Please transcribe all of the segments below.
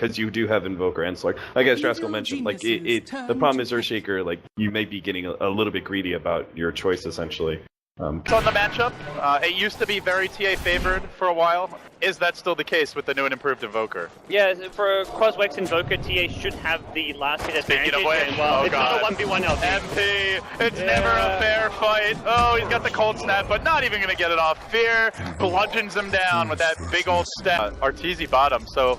because you do have Invoker and Slark. Like as Draskell mentioned, like the problem is Earthshaker, like you may be getting a little bit greedy about your choice essentially. On the matchup, it used to be very TA favored for a while. Is that still the case with the new and improved Invoker? Yeah, for Quaswex Invoker, TA should have the last hit advantage. Speaking of which, well, oh it's god. not a 1v1 LP. MP, it's never a fair fight. Oh, he's got the cold snap, but not even gonna get it off. Fear bludgeons him down with that big old step. Arteezy bottom, so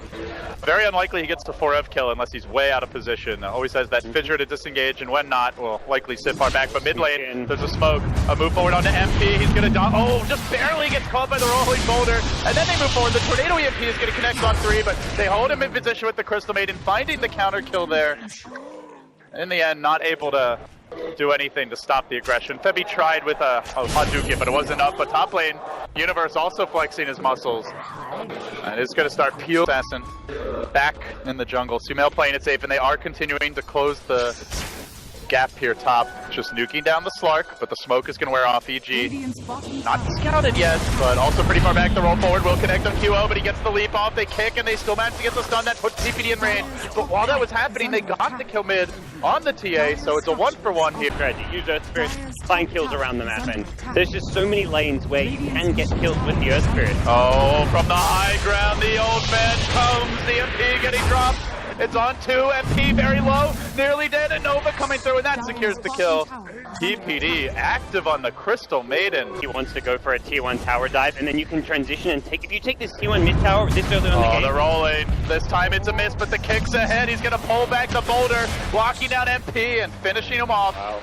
very unlikely he gets to 4F kill unless he's way out of position. Always has that fissure to disengage, and when not, will likely sit far back. But mid lane, there's a smoke. A move forward onto MP. He's gonna die. Oh, just barely gets caught by the rolling boulder, and then they move forward. The Tornado EMP is gonna connect on 3, but they hold him in position with the Crystal Maiden, finding the counter kill there. In the end, not able to do anything to stop the aggression. Febby tried with a Hadouken, but it wasn't enough. But top lane, Universe also flexing his muscles. And it's going to start Peel Assassin back in the jungle. Sumail playing it safe, and they are continuing to close the gap here top. Just nuking down the Slark, but the smoke is going to wear off EG. Not scouted yet, but also pretty far back. The roll forward will connect on QO, but he gets the leap off. They kick, and they still manage to get the stun that puts TPD in range. But while that was happening, they got the kill mid on the TA, so it's a 1-for-1 here. Strategy. Use Earth Spirit, find kills around the map, and there's just so many lanes where you can get kills with the Earth Spirit. Oh, from the high ground, the old man comes. The MP getting dropped. It's on 2, MP very low, nearly dead, and Nova coming through, and that secures the kill. TPD active on the Crystal Maiden. He wants to go for a tier 1 tower dive, and then you can transition and take, if you take this tier 1 mid tower this early on the game. Oh, they're rolling. This time it's a miss, but the kick's ahead. He's gonna pull back the boulder, locking down MP and finishing him off. Wow.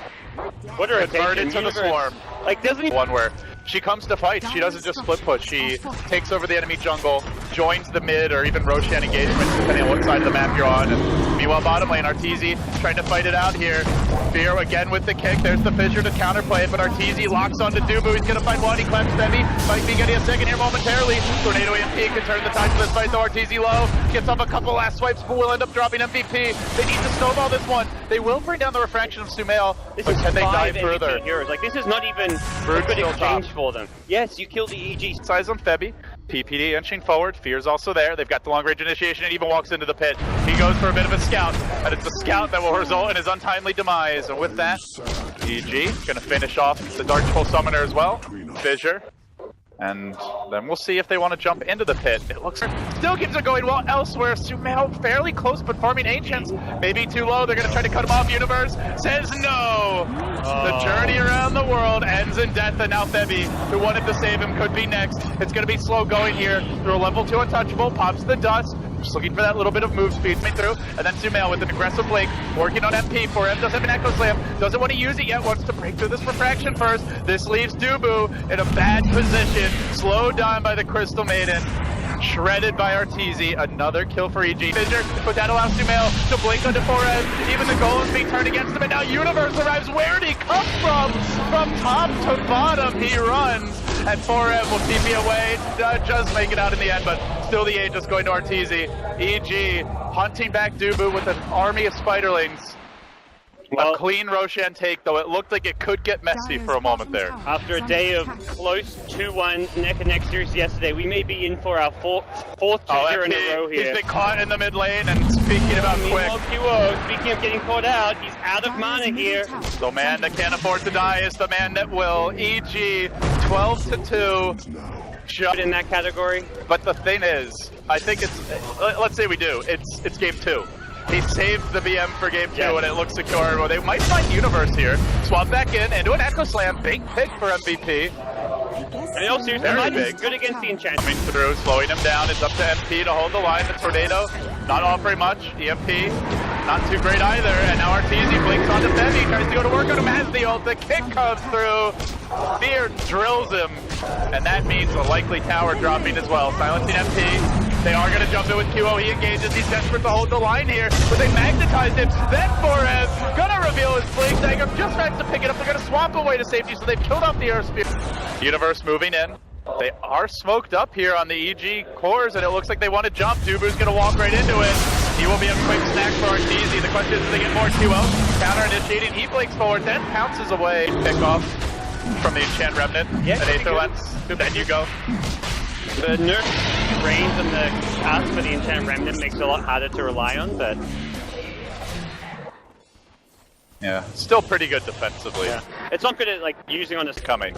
What a Converted to the swarm. Like, doesn't he? One where she comes to fight. She doesn't just split push. She takes over the enemy jungle, joins the mid or even Roshan engagement, depending on what side of the map you're on. And meanwhile, bottom lane, Arteezy trying to fight it out here. Fear again with the kick. There's the fissure to counterplay it, but Arteezy locks onto Dubu. He's gonna find one. He claps Femi. Might be getting a second here momentarily. Tornado EMP can turn the tide to this fight, though. Arteezy low. Gets off a couple last swipes, but will end up dropping MVP. They need to snowball this one. They will bring down the refraction of Sumail, but can they dive further? Heroes. Like, this is not even a good exchange for them. Yes, you kill the EG. Size on Febby. PPD inching forward. Fear's also there. They've got the long range initiation and even walks into the pit. He goes for a bit of a scout, and it's the scout that will result in his untimely demise. And with that, EG gonna finish off the Dark Troll Summoner as well. Fissure. And then we'll see if they want to jump into the pit. It looks still keeps it going well elsewhere. Sumail fairly close, but farming Ancients. Maybe too low. They're going to try to cut him off. Universe says no. The journey around the world ends in death, and now Febby, who wanted to save him, could be next. It's going to be slow going here through a level 2 untouchable. Pops the dust. Just looking for that little bit of move speed coming through. And then Sumail with an aggressive blink, working on MP. 4M does have an Echo Slam. Doesn't want to use it yet. Wants to break through this refraction first. This leaves Dubu in a bad position. Slowed down by the Crystal Maiden. Shredded by Arteezy. Another kill for EG. Fissure, but that allows Sumail to blink onto 4M. Even the goal is being turned against him. And now Universe arrives. Where did he come from? From top to bottom, he runs. And 4M will TP away. Just make it out in the end, but still the Aegis going to Arteezy. EG hunting back Dubu with an army of spiderlings. Well, a clean Roshan take, though it looked like it could get messy for a moment there. After a day of close 2-1 neck-and-neck series yesterday, we may be in for our fourth 2-0 in a row here. He's been caught in the mid lane, and speaking about quick. Speaking of getting caught out, he's out of mana here. The man that can't afford to die is the man that will. EG, 12-2. Shot in that category. But the thing is, I think it's, let's say we do, it's game 2. He saved the BM for game 2, and it looks secure. Well, they might find Universe here. Swap back in, into an Echo Slam. Big pick for MVP. And also, very big. Good against the enchantment. Coming through, slowing him down. It's up to MP to hold the line. The Tornado, not offering much. EMP, not too great either. And now Arteezy blinks onto Febby. Tries to go to work on him as the ult. The kick comes through. Fear drills him. And that means a likely tower dropping as well. Silencing MP. They are going to jump in with QO. He engages. He's desperate to hold the line here, but they magnetized him. Then 4M going to reveal his blink dagger. Just tries to pick it up. They're going to swap away to safety, so they've killed off the Earth Spear. Universe moving in. They are smoked up here on the EG cores, and it looks like they want to jump. Dubu's going to walk right into it. He will be a quick snack for Arteezy. The question is, do they get more QO? Counter initiating. He blinks forward, then pounces away. Pick off from the Enchant Remnant. Yeah, and Aether Lens. Then you go. The nerf reigns on the pass for the Enchanted Remnant makes it a lot harder to rely on, but... Yeah, still pretty good defensively. Yeah. It's not good at, like, using on this coming.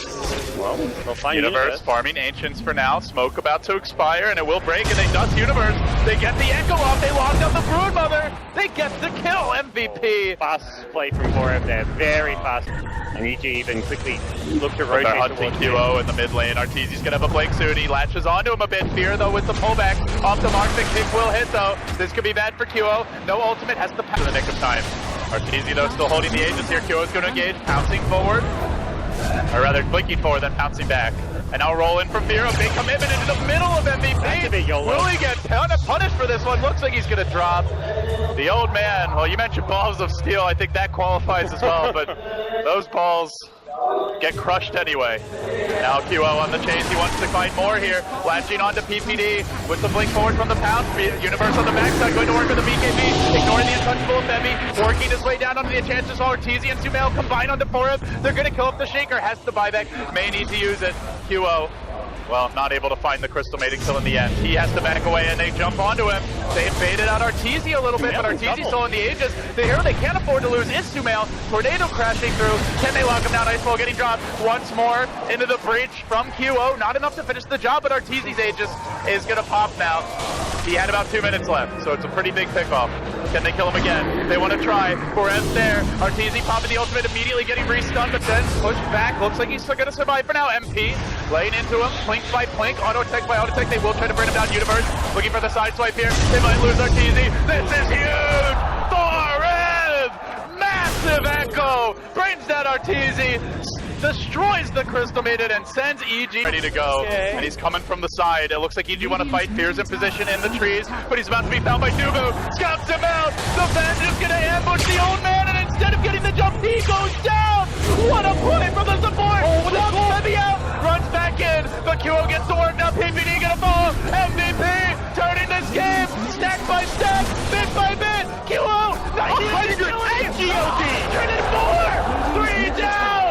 Well, they'll find Universe farming Ancients for now. Smoke about to expire, and it will break, and they dust Universe. They get the Echo off. They lock down the Broodmother. They get the kill. MVP. Fast play from Forever there. Very fast. And EG even quickly looked to rotate. They're hunting QO in the mid lane. Arteezy's gonna have a blink soon. He latches onto him a bit. Fear, though, with the pullback. Off the mark, the kick will hit, though. This could be bad for QO. No ultimate, has to pass in the nick of time. Arteezy, though, still holding the Aegis here. QO is going to engage, pouncing forward. Or rather, blinking forward, then pouncing back. And now roll in from Fear, a big commitment into the middle of MVP. Will he get punished for this one? Looks like he's going to drop. The old man, well, you mentioned balls of steel. I think that qualifies as well, but those balls get crushed anyway. Now QO on the chase, he wants to find more here. Latching onto PPD with the blink forward from the pound. Universe on the backside, going to work with the BKB, ignoring the untouchable of Femi, working his way down onto the Enchantress while Arteezy and Sumail combine onto Forev. They're going to kill up the Shaker, has the buyback, may need to use it. QO, well, not able to find the Crystal Maiden kill in the end. He has to back away and they jump onto him. They baited out Arteezy a little bit, but Arteezy's still in the Aegis. The hero they can't afford to lose is Sumail. Tornado crashing through. Can they lock him down? Iceball getting dropped once more into the breach from QO. Not enough to finish the job, but Arteezy's Aegis is going to pop now. He had about 2 minutes left, so it's a pretty big pickoff. Can they kill him again? They want to try. Forev's there. Arteezy popping the ultimate, immediately getting re-stunned, but then pushed back. Looks like he's still going to survive for now. MP laying into him. Plink by Plink. Auto-tech by Auto-tech. They will try to bring him down. Universe looking for the side swipe here. They might lose Arteezy. This is huge! Forev! Massive echo! Brings down Arteezy. Destroys the Crystal Maiden and sends EG ready to go. Okay. And he's coming from the side. It looks like EG want to fight. Fear's in position in the trees, but he's about to be found by Dubu. Scouts him out. The Vengeance gonna ambush the old man, and instead of getting the jump, he goes down. What a play from the support. Jumps Femi out, runs back in, but QO gets to work now. PPD gonna fall. MVP turning this game stack by stack, bit by bit. QO 100 GOD. Turning 4, 3 down.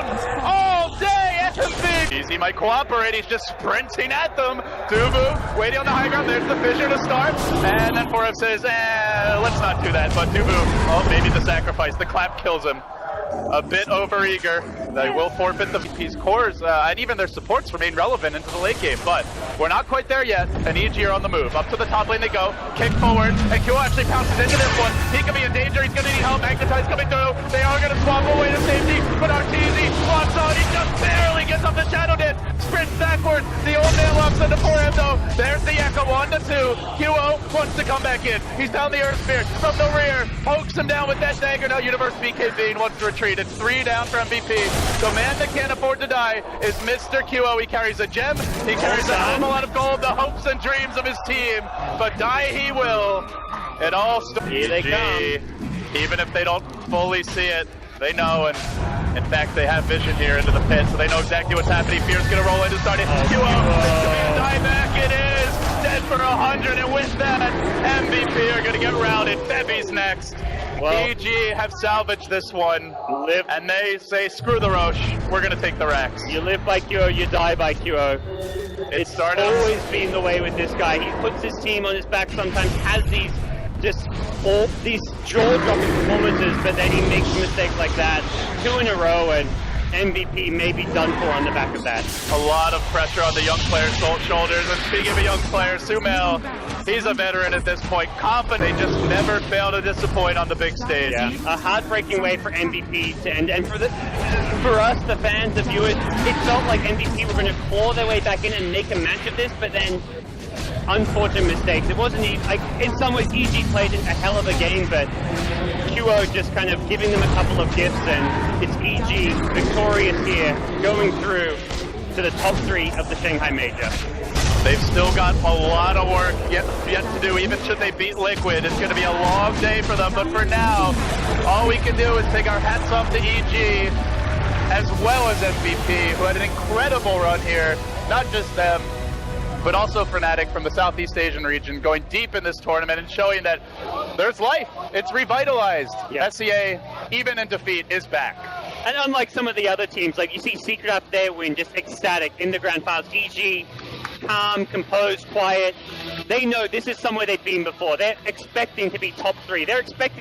Easy might cooperate, he's just sprinting at them. Dubu waiting on the high ground, there's the fissure to start. And then Forev says, let's not do that. But Dubu, oh, maybe the sacrifice, the clap kills him. A bit overeager. They will forfeit the VP's cores, and even their supports remain relevant into the late game, but we're not quite there yet, and EG are on the move. Up to the top lane they go, kick forward, and Q actually pounces into this one. He could be in danger, he's gonna need help. Magnetize coming through, they are gonna swap away to safety, but Arteezy locks on, he just barely gets up the Shadow Dip, sprints backwards, the old man locks into Forev though. There's the Echo, 1-2, QO wants to come back in, he's down the Earth Sphere, from the rear, pokes him down with that dagger, now Universe BKB wants to retreat. It's 3 down for MVP. The man that can't afford to die is Mr. QO. He carries a gem, he carries a whole lot of gold, the hopes and dreams of his team, but die he will. It all starts. Here they come. Even if they don't fully see it, they know, and in fact they have vision here into the pit, so they know exactly what's happening. Fear's gonna roll in to start it. QO, it's gonna be a dieback. It is dead for 100, and with that, MVP are gonna get routed. Femi's next. Well, EG have salvaged this one, and they say, screw the Roche, we're going to take the Rax. You live by QO, you die by QO. It's always been the way with this guy. He puts his team on his back sometimes, has these jaw-dropping performances, but then he makes a mistake like that 2 in a row, and MVP may be done for on the back of that. A lot of pressure on the young player's shoulders, and speaking of a young player, Sumail, he's a veteran at this point. Confident, they just never fail to disappoint on the big stage. Yeah. A heartbreaking way for MVP to end, and for us, the fans, the viewers, it felt like MVP were going to claw their way back in and make a match of this, but then unfortunate mistakes. It wasn't like, in some ways EG played a hell of a game, but QO just kind of giving them a couple of gifts, and it's EG victorious here, going through to the top 3 of the Shanghai Major. They've still got a lot of work yet to do, even should they beat Liquid. It's going to be a long day for them, but for now, all we can do is take our hats off to EG, as well as MVP, who had an incredible run here. Not just them, but also Fnatic from the Southeast Asian region, going deep in this tournament and showing that there's life. It's revitalized. Yeah. SCA, even in defeat, is back. And unlike some of the other teams, like you see Secret after their win, just ecstatic in the grand finals. EG calm, composed, quiet. They know this is somewhere they've been before. They're expecting to be top 3. They're expecting